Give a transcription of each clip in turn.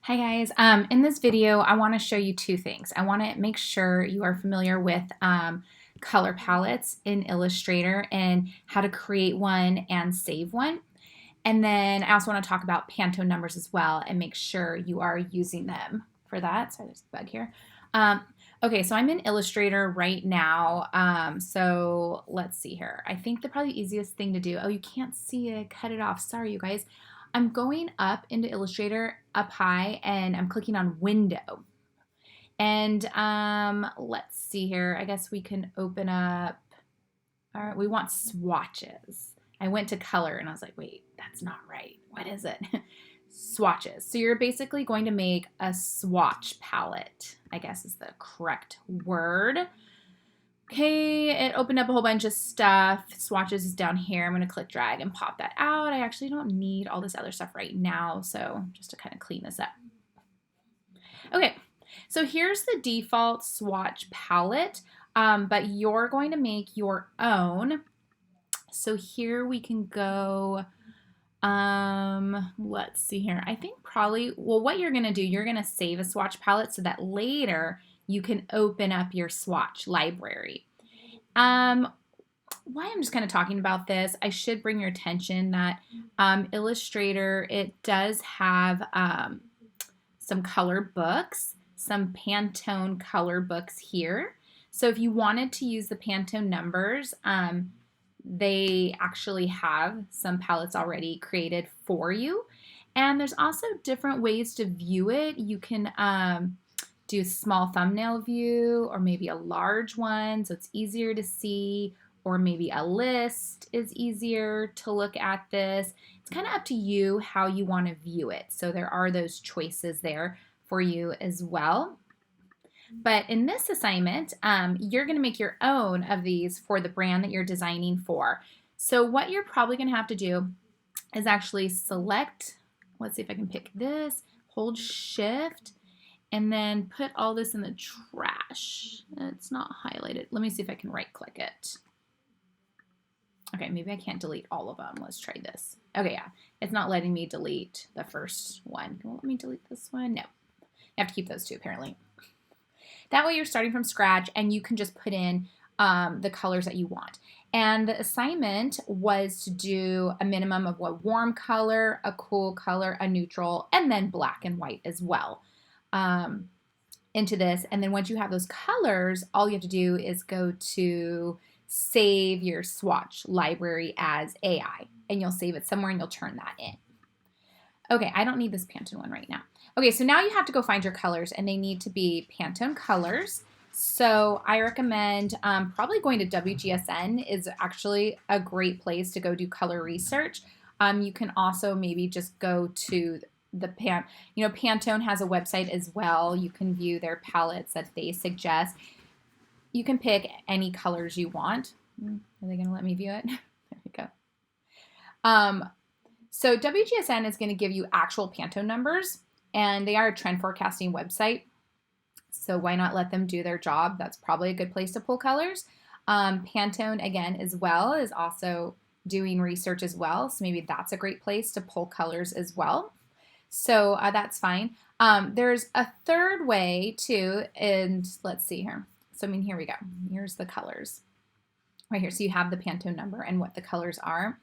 Hi guys, in this video I want to show you two things. I want to make sure you are familiar with color palettes in Illustrator and how to create one and save one. And then I also want to talk about Pantone numbers as well and make sure you are using them for that. Sorry, there's a bug here. Um, okay, so I'm in Illustrator right now. So let's see here. I think the probably easiest thing to do, oh, you can't see it, cut it off. Sorry, you guys. I'm going up into Illustrator up high and I'm clicking on window. And let's see here. I guess we can open up, all right, we want swatches. I went to color and I was like, wait, that's not right. What is it? Swatches. So you're basically going to make a swatch palette, I guess is the correct word. Okay, it opened up a whole bunch of stuff. Swatches is down here. I'm going to click drag and pop that out. I actually don't need all this other stuff right now, so just to kind of clean this up. Okay, so here's the default swatch palette, but you're going to make your own. So here we can go, let's see here. I think probably, well, what you're going to do, you're going to save a swatch palette so that later you can open up your swatch library. Why I'm just kind of talking about this, I should bring your attention that Illustrator, it does have some color books, some Pantone color books here. So if you wanted to use the Pantone numbers, they actually have some palettes already created for you. And there's also different ways to view it. You can do a small thumbnail view or maybe a large one so it's easier to see, or maybe a list is easier to look at this. It's kind of up to you how you want to view it. So there are those choices there for you as well. But in this assignment, you're going to make your own of these for the brand that you're designing for. So what you're probably going to have to do is actually select, let's see if I can pick this, hold shift, and then put all this in the trash. It's not highlighted. Let me see if I can right click it. Okay, maybe I can't delete all of them. Let's try this. Okay, yeah, it's not letting me delete the first one. Won't let me delete this one? No. You have to keep those two apparently. That way you're starting from scratch and you can just put in the colors that you want. And the assignment was to do a minimum of a warm color, a cool color, a neutral, and then black and white as well into this. And then once you have those colors, all you have to do is go to save your swatch library as AI, and you'll save it somewhere and you'll turn that in. Okay, I don't need this Pantone one right now. Okay, so now you have to go find your colors, and they need to be Pantone colors. So I recommend probably going to WGSN is actually a great place to go do color research. You can also maybe just go to the Pantone has a website as well. You can view their palettes that they suggest. You can pick any colors you want. Are they going to let me view it? There we go. So WGSN is going to give you actual Pantone numbers, and they are a trend forecasting website. So why not let them do their job? That's probably a good place to pull colors. Pantone, again, as well, is also doing research as well. So maybe that's a great place to pull colors as well. So that's fine. There's a third way too, and let's see here. So here we go. Here's the colors right here. So you have the Pantone number and what the colors are.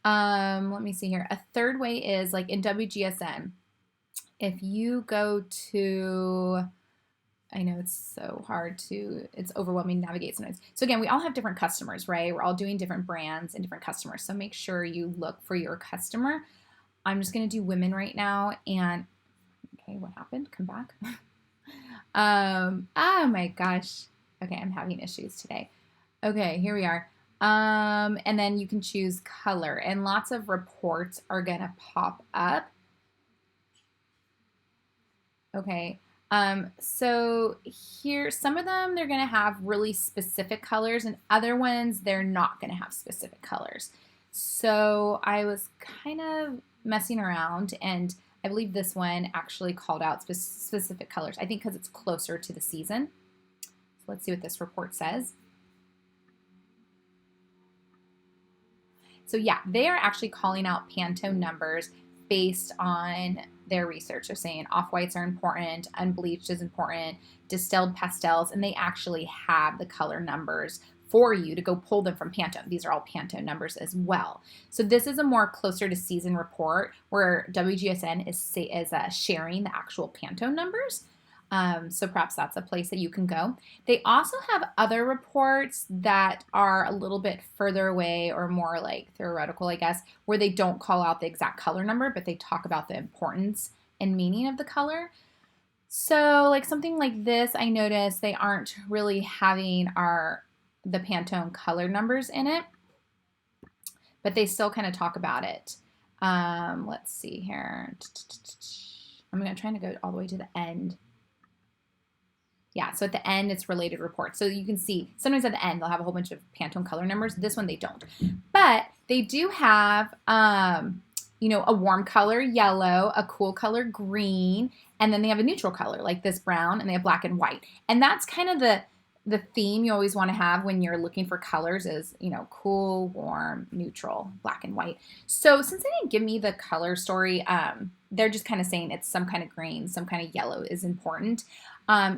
Let me see here. A third way is like in WGSN. If you go to, I know it's so hard to, it's overwhelming to navigate sometimes. So again, we all have different customers, right? We're all doing different brands and different customers. So make sure you look for your customer. I'm just going to do women right now. And okay, what happened? Come back. Oh my gosh. Okay, I'm having issues today. Okay, here we are. And then you can choose color, and lots of reports are gonna pop up. Okay, so here, some of them, they're gonna have really specific colors, and other ones, they're not gonna have specific colors. So I was kind of messing around, and I believe this one actually called out specific colors. I think because it's closer to the season. So let's see what this report says. So yeah, they are actually calling out Pantone numbers based on their research. They're saying off-whites are important, unbleached is important, distilled pastels, and they actually have the color numbers for you to go pull them from Pantone. These are all Pantone numbers as well. So this is a more closer to season report where WGSN is sharing the actual Pantone numbers. So perhaps that's a place that you can go. They also have other reports that are a little bit further away or more like theoretical, I guess, where they don't call out the exact color number, but they talk about the importance and meaning of the color. So like something like this, I noticed they aren't really having the Pantone color numbers in it, but they still kind of talk about it. Let's see here. I'm trying to go all the way to the end. Yeah, so at the end, it's related reports. So you can see sometimes at the end, they'll have a whole bunch of Pantone color numbers. This one, they don't. But they do have, you know, a warm color, yellow, a cool color, green, and then they have a neutral color like this brown, and they have black and white. And that's kind of the theme you always want to have when you're looking for colors is, you know, cool, warm, neutral, black and white. So since they didn't give me the color story, they're just kind of saying it's some kind of green, some kind of yellow is important.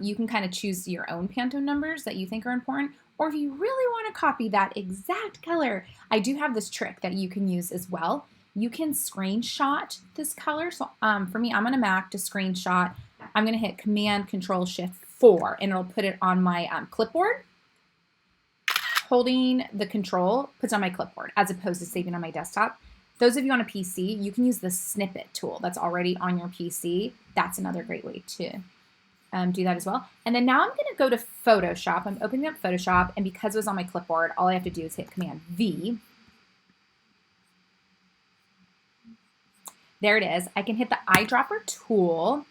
You can kind of choose your own Pantone numbers that you think are important, or if you really want to copy that exact color, I do have this trick that you can use as well. You can screenshot this color. So for me, I'm on a Mac to screenshot. I'm going to hit Command-Control-Shift-4, and it'll put it on my clipboard. Holding the control puts on my clipboard as opposed to saving on my desktop. Those of you on a PC, you can use the snippet tool that's already on your PC. That's another great way to do that as well. And then now I'm going to go to Photoshop. I'm opening up Photoshop, and because it was on my clipboard, all I have to do is hit Command-V. There it is. I can hit the eyedropper tool,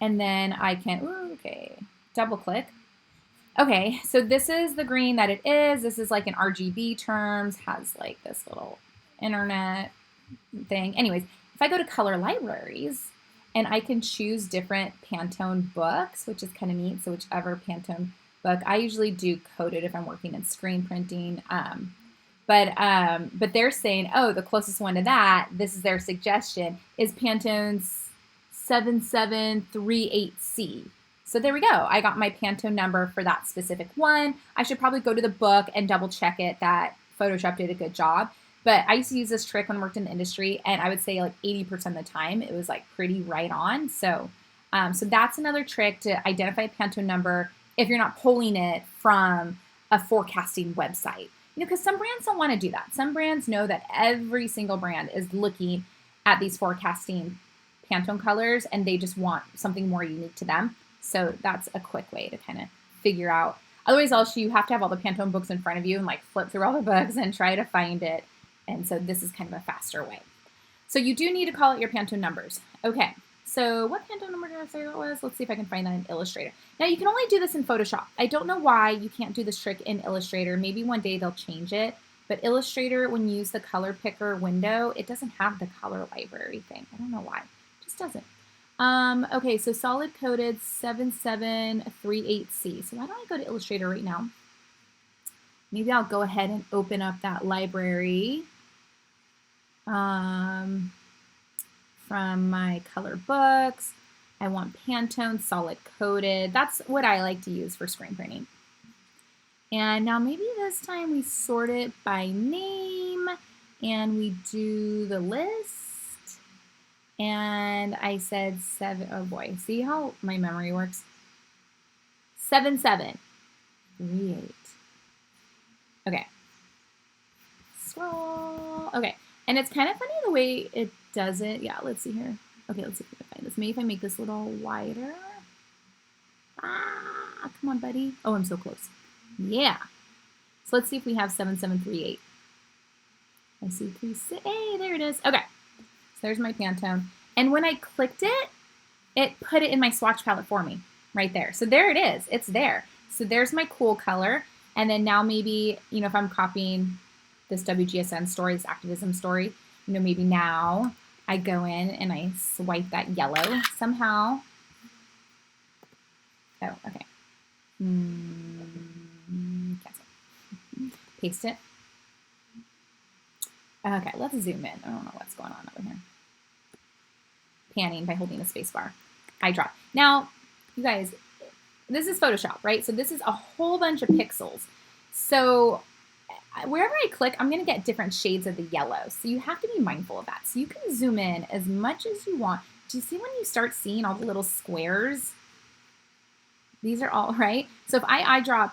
and then I can, double click. Okay, so this is the green that it is. This is like in RGB terms, has like this little internet thing. Anyways, if I go to color libraries, and I can choose different Pantone books, which is kind of neat. So whichever Pantone book, I usually do coded if I'm working in screen printing. But they're saying, oh, the closest one to that, this is their suggestion, is Pantone's 7738C. So there we go. I got my Pantone number for that specific one. I should probably go to the book and double check it that Photoshop did a good job. But I used to use this trick when I worked in the industry, and I would say like 80% of the time it was like pretty right on. So, so that's another trick to identify a Pantone number if you're not pulling it from a forecasting website. You know, because some brands don't want to do that. Some brands know that every single brand is looking at these forecasting Pantone colors, and they just want something more unique to them. So that's a quick way to kind of figure out. Otherwise, also you have to have all the Pantone books in front of you and like flip through all the books and try to find it. And so this is kind of a faster way. So you do need to call out your Pantone numbers. Okay, so what Pantone number did I say that was? Let's see if I can find that in Illustrator. Now you can only do this in Photoshop. I don't know why you can't do this trick in Illustrator. Maybe one day they'll change it. But Illustrator, when you use the color picker window, it doesn't have the color library thing. I don't know why. It just doesn't. Okay, so solid coded 7738C. So why don't I go to Illustrator right now? Maybe I'll go ahead and open up that library from my color books. I want Pantone solid coded. That's what I like to use for screen printing. And now maybe this time we sort it by name and we do the list. And I said 7, oh boy, see how my memory works? 7738. Okay. Scroll. Okay. And it's kind of funny the way it does it. Yeah, let's see here. Okay, let's see if we can find this. Maybe if I make this a little wider. Ah, come on, buddy. Oh, I'm so close. Yeah. So let's see if we have 7738. I see 36. Hey, there it is. Okay. So there's my Pantone. And when I clicked it, it put it in my swatch palette for me right there. So there it is. It's there. So there's my cool color. And then now maybe, you know, if I'm copying this WGSN story, this activism story, you know, maybe now I go in and I swipe that yellow somehow. Oh, okay. Cancel. Paste it. Okay, let's zoom in. I don't know what's going on over here. panning by holding the space bar. Eyedrop. Now, you guys, this is Photoshop, right? So this is a whole bunch of pixels. So wherever I click, I'm going to get different shades of the yellow. So you have to be mindful of that. So you can zoom in as much as you want. Do you see when you start seeing all the little squares? These are all, right? So if I eyedrop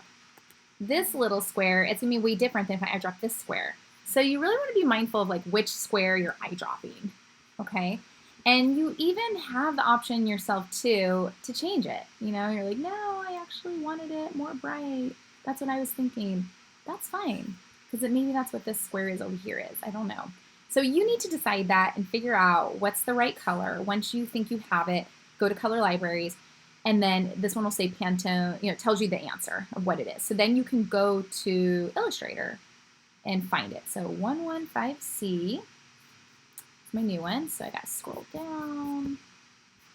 this little square, it's going to be way different than if I eyedrop this square. So you really want to be mindful of like which square you're eyedropping, okay? And you even have the option yourself too to change it. You know, you're like, no, I actually wanted it more bright. That's what I was thinking. That's fine, because maybe that's what this square is over here is. I don't know. So you need to decide that and figure out what's the right color. Once you think you have it, go to color libraries. And then this one will say Pantone, you know, it tells you the answer of what it is. So then you can go to Illustrator and find it. So 115C, it's my new one. So I got to scroll down,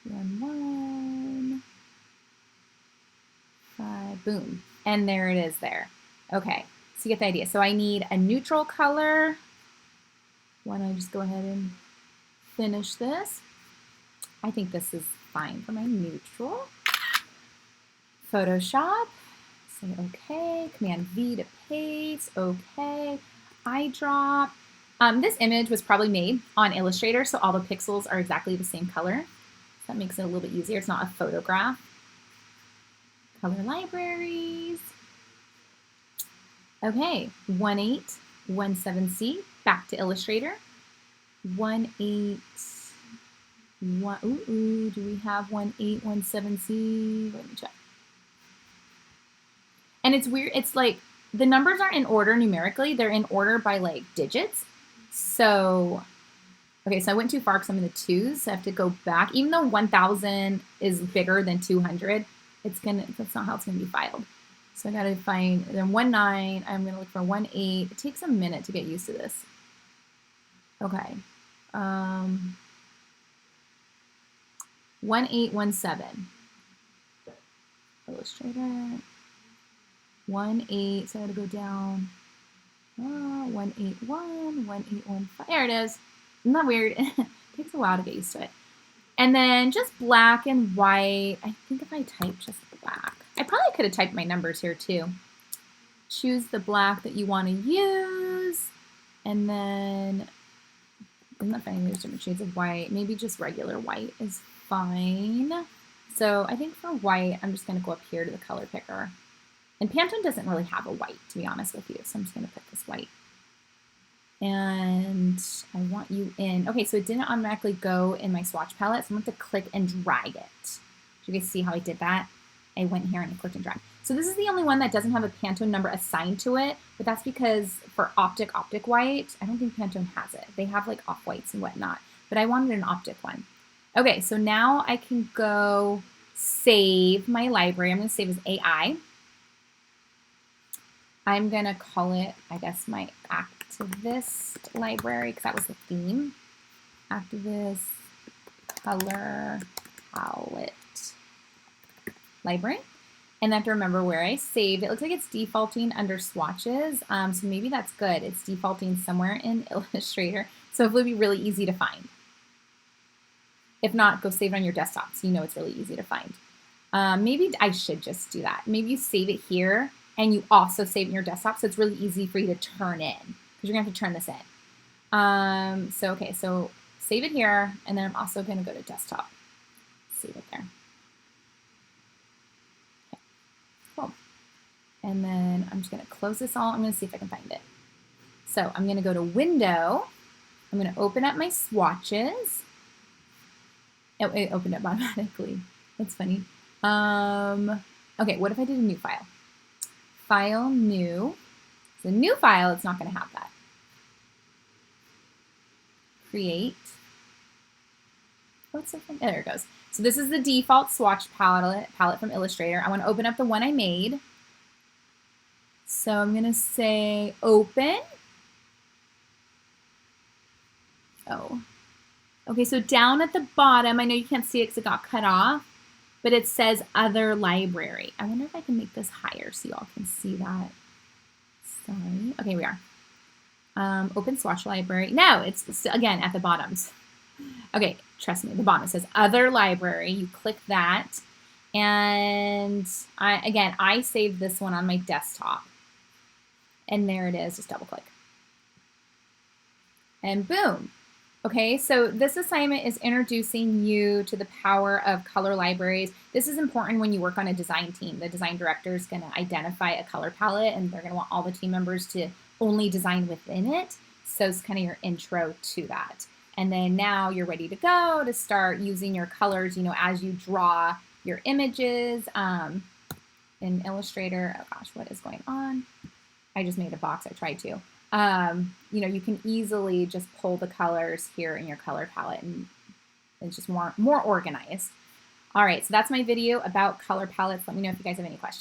115, boom. And there it is there. Okay, so you get the idea. So I need a neutral color. Why don't I just go ahead and finish this? I think this is fine for my neutral. Photoshop, say okay, Command V to paste, okay, eyedrop. This image was probably made on Illustrator, so all the pixels are exactly the same color. That makes it a little bit easier. It's not a photograph. Color libraries. Okay, 1817C, back to Illustrator. 181, do we have 1817C? Let me check. And it's weird, it's like the numbers aren't in order numerically, they're in order by like digits. So, okay, so I went too far because I'm in the twos, so I have to go back. Even though 1000 is bigger than 200, that's not how it's gonna be filed. So I gotta find, then 19, I'm gonna look for 18. It takes a minute to get used to this. Okay. 1817. Illustrator. 18, so I gotta go down. 181, 1815. There it is. Isn't that weird? It takes a while to get used to it. And then just black and white. I think if I type just black, I probably could have typed my numbers here too. Choose the black that you want to use. And then, I'm not finding there's different shades of white. Maybe just regular white is fine. So I think for white, I'm just going to go up here to the color picker. And Pantone doesn't really have a white, to be honest with you. So I'm just going to pick this white. And I want you in. Okay, so it didn't automatically go in my swatch palette. So I'm going to click and drag it. Do you guys see how I did that? I went here and I clicked and dragged. So this is the only one that doesn't have a Pantone number assigned to it. But that's because for optic white, I don't think Pantone has it. They have like off-whites and whatnot. But I wanted an optic one. Okay, so now I can go save my library. I'm going to save as AI. I'm going to call it, I guess, my activist library, because that was the theme. Activist color palette library. And I have to remember where I saved. It looks like it's defaulting under swatches, so maybe that's good. It's defaulting somewhere in Illustrator, so hopefully it'll be really easy to find. If not, go save it on your desktop so you know it's really easy to find. Maybe I should just do that. Maybe you save it here and you also save it in your desktop so it's really easy for you to turn in because you're gonna have to turn this in. Okay, so save it here and then I'm also gonna go to desktop. Save it there. Okay, cool. And then I'm just gonna close this all. I'm gonna see if I can find it. So I'm gonna go to Window. I'm gonna open up my swatches. Oh, it opened up automatically. That's funny. Okay, what if I did a new file? File, new. So new file, it's not going to have that. Create. What's it from? Oh, there it goes. So this is the default swatch palette from Illustrator. I want to open up the one I made. So I'm going to say open. Oh. Okay, so down at the bottom, I know you can't see it because it got cut off, but it says Other Library. I wonder if I can make this higher so you all can see that. Sorry. Okay, we are. Open Swatch Library. No, it's again at the bottoms. Okay, trust me, the bottom it says Other Library. You click that, and I saved this one on my desktop. And there it is, just double click. And boom. Okay, so this assignment is introducing you to the power of color libraries. This is important when you work on a design team. The design director is going to identify a color palette, and they're going to want all the team members to only design within it. So it's kind of your intro to that. And then now you're ready to go to start using your colors, you know, as you draw your images. In Illustrator, oh gosh, what is going on? I just made a box, I tried to. You know, you can easily just pull the colors here in your color palette, and it's just more organized. All right, so that's my video about color palettes. Let me know if you guys have any questions.